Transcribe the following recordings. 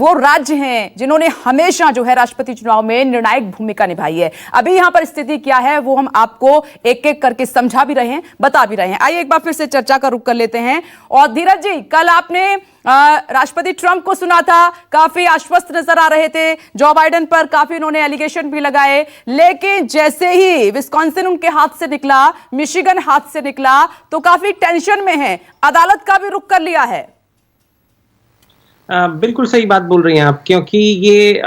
वो राज्य हैं जिन्होंने हमेशा जो है राष्ट्रपति चुनाव में निर्णायक भूमिका निभाई है। अभी यहां पर स्थिति क्या है वो हम आपको एक एक करके समझा भी रहे हैं, बता भी रहे हैं। आइए एक बार फिर से चर्चा का रुख कर लेते हैं। और धीरज जी, कल आपने राष्ट्रपति ट्रंप को सुना था, काफी आश्वस्त नजर आ रहे थे जो बाइडेन पर, काफी उन्होंने एलिगेशन भी लगाए, लेकिन जैसे ही विस्कॉन्सिन उनके हाथ से निकला, मिशिगन हाथ से निकला, तो काफी टेंशन में है, अदालत का भी रुख कर लिया है। बिल्कुल सही बात बोल रही हैं आप, क्योंकि ये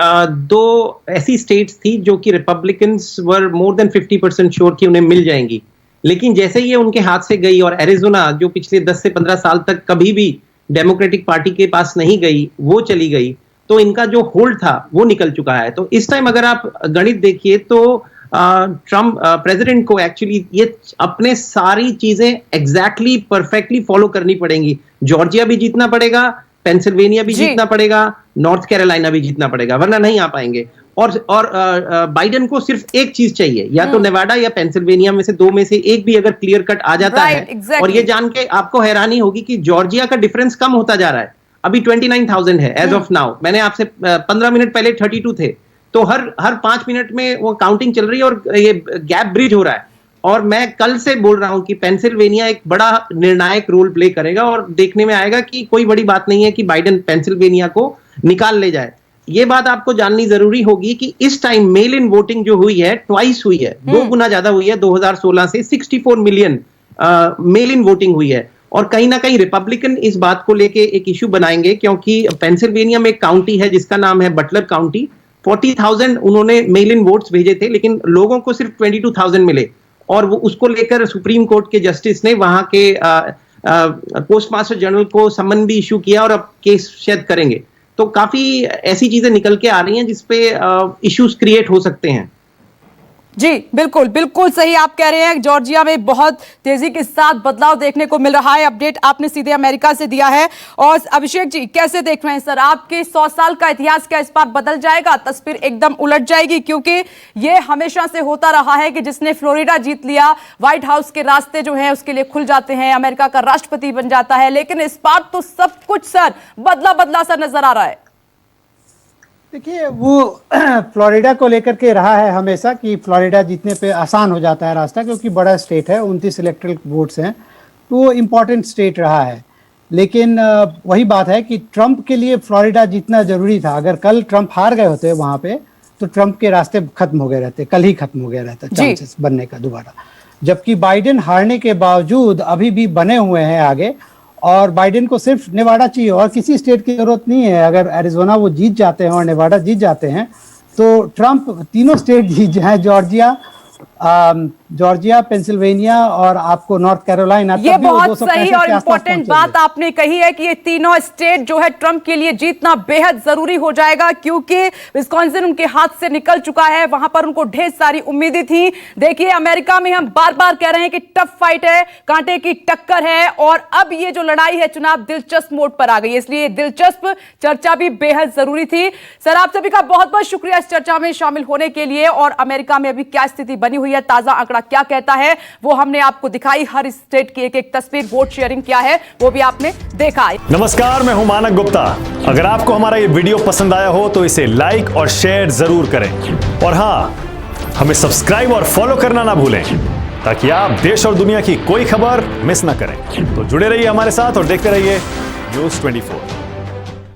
दो ऐसी स्टेट्स थी जो कि रिपब्लिकन्स वर मोर देन 50% श्योर कि उन्हें मिल जाएंगी, लेकिन जैसे ही ये उनके हाथ से गई और एरिज़ोना जो पिछले 10 से 15 साल तक कभी भी डेमोक्रेटिक पार्टी के पास नहीं गई, वो चली गई, तो इनका जो होल्ड था वो निकल चुका है। तो इस टाइम अगर आप गणित देखिए तो ट्रम्प प्रेसिडेंट को एक्चुअली ये अपने सारी चीजें एग्जैक्टली परफेक्टली फॉलो करनी पड़ेंगी। जॉर्जिया भी जीतना पड़ेगा, पेंसिल्वेनिया भी जीतना पड़ेगा, नॉर्थ कैरोलिना भी जीतना पड़ेगा, वरना नहीं आ पाएंगे। और बाइडेन को सिर्फ एक चीज चाहिए, या तो नेवाडा या पेंसिल्वेनिया में से दो में से एक भी अगर क्लियर कट आ जाता है। और ये जान के आपको हैरानी होगी कि जॉर्जिया का डिफरेंस कम होता जा रहा है। अभी 29,000 है एज ऑफ नाउ। मैंने आपसे 15 मिनट पहले 32 थे, तो हर 5 मिनट में वो काउंटिंग चल रही है और ये गैप ब्रिज हो रहा है। और मैं कल से बोल रहा हूं कि पेंसिल्वेनिया एक बड़ा निर्णायक रोल प्ले करेगा, और देखने में आएगा कि कोई बड़ी बात नहीं है कि बाइडेन पेंसिल्वेनिया को निकाल ले जाए। ये बात आपको जाननी जरूरी होगी कि इस टाइम मेल इन वोटिंग जो हुई है, ट्वाइस हुई है, 2 गुना ज्यादा हुई है। 2016 से 64 मिलियन मेल इन वोटिंग हुई है। और कहीं ना कहीं रिपब्लिकन इस बात को लेके एक इश्यू बनाएंगे, क्योंकि पेंसिल्वेनिया में एक काउंटी है जिसका नाम है बटलर काउंटी। 40,000 उन्होंने मेल इन वोट्स भेजे थे, लेकिन लोगों को सिर्फ 22,000 मिले, और वो उसको लेकर सुप्रीम कोर्ट के जस्टिस ने वहां के पोस्ट मास्टर जनरल को सम्मन भी इशू किया और अब केस शायद करेंगे। तो काफी ऐसी चीजें निकल के आ रही हैं जिसपे इश्यूज क्रिएट हो सकते हैं। जी बिल्कुल बिल्कुल सही आप कह रहे हैं। जॉर्जिया में बहुत तेजी के साथ बदलाव देखने को मिल रहा है। अपडेट आपने सीधे अमेरिका से दिया है। और अभिषेक जी, कैसे देख रहे हैं सर, आपके 100 साल का इतिहास क्या इस बार बदल जाएगा, तस्वीर एकदम उलट जाएगी? क्योंकि ये हमेशा से होता रहा है कि जिसने फ्लोरिडा जीत लिया, व्हाइट हाउस के रास्ते जो है उसके लिए खुल जाते हैं, अमेरिका का राष्ट्रपति बन जाता है। लेकिन इस बार तो सब कुछ सर बदला बदला सा नजर आ रहा है। देखिए, वो फ्लोरिडा को लेकर के रहा है हमेशा कि फ्लोरिडा जीतने पे आसान हो जाता है रास्ता, क्योंकि बड़ा स्टेट है, 29 इलेक्टरल वोट्स हैं, तो वो इम्पॉर्टेंट स्टेट रहा है। लेकिन वही बात है कि ट्रंप के लिए फ्लोरिडा जीतना जरूरी था। अगर कल ट्रंप हार गए होते वहाँ पे तो ट्रंप के रास्ते खत्म हो गए रहते, कल ही खत्म हो गया रहता चांसेस बनने का दोबारा। जबकि बाइडेन हारने के बावजूद अभी भी बने हुए हैं आगे, और बाइडेन को सिर्फ नेवाडा चाहिए और किसी स्टेट की जरूरत नहीं है। अगर एरिज़ोना वो जीत जाते हैं और नेवाडा जीत जाते हैं तो ट्रंप तीनों स्टेट जीत जाए, जॉर्जिया, पेंसिल्वेनिया और आपको नॉर्थ कैरोलिना। ये बहुत सही और इंपॉर्टेंट बात आपने कही है कि ये तीनों स्टेट जो है ट्रंप के लिए जीतना बेहद जरूरी हो जाएगा, क्योंकि विस्कॉन्सिन उनके हाथ से निकल चुका है। वहां पर उनको ढेर सारी उम्मीदें थी। देखिए, अमेरिका में हम बार बार कह रहे हैं कि टफ फाइट है, कांटे की टक्कर है, और अब ये जो लड़ाई है चुनाव दिलचस्प मोड पर आ गई है, इसलिए दिलचस्प चर्चा भी बेहद जरूरी थी। सर, आप सभी का बहुत बहुत शुक्रिया इस चर्चा में शामिल होने के लिए। और अमेरिका में अभी क्या स्थिति बनी हुई है, ताजा आंकड़ा क्या कहता है, वो हमने आपको दिखाई। हर स्टेट की एक एक तस्वीर, वोट शेयरिंग क्या है वो भी आपने देखा। नमस्कार, मैं हूं मानक गुप्ता। अगर आपको हमारा ये वीडियो पसंद आया हो तो इसे लाइक और शेयर जरूर करें, और हां, हमें सब्सक्राइब और फॉलो करना ना भूलें, ताकि आप देश और दुनिया की कोई खबर मिस ना करें। तो जुड़े रहिए हमारे साथ और देखते रहिए न्यूज़ 24।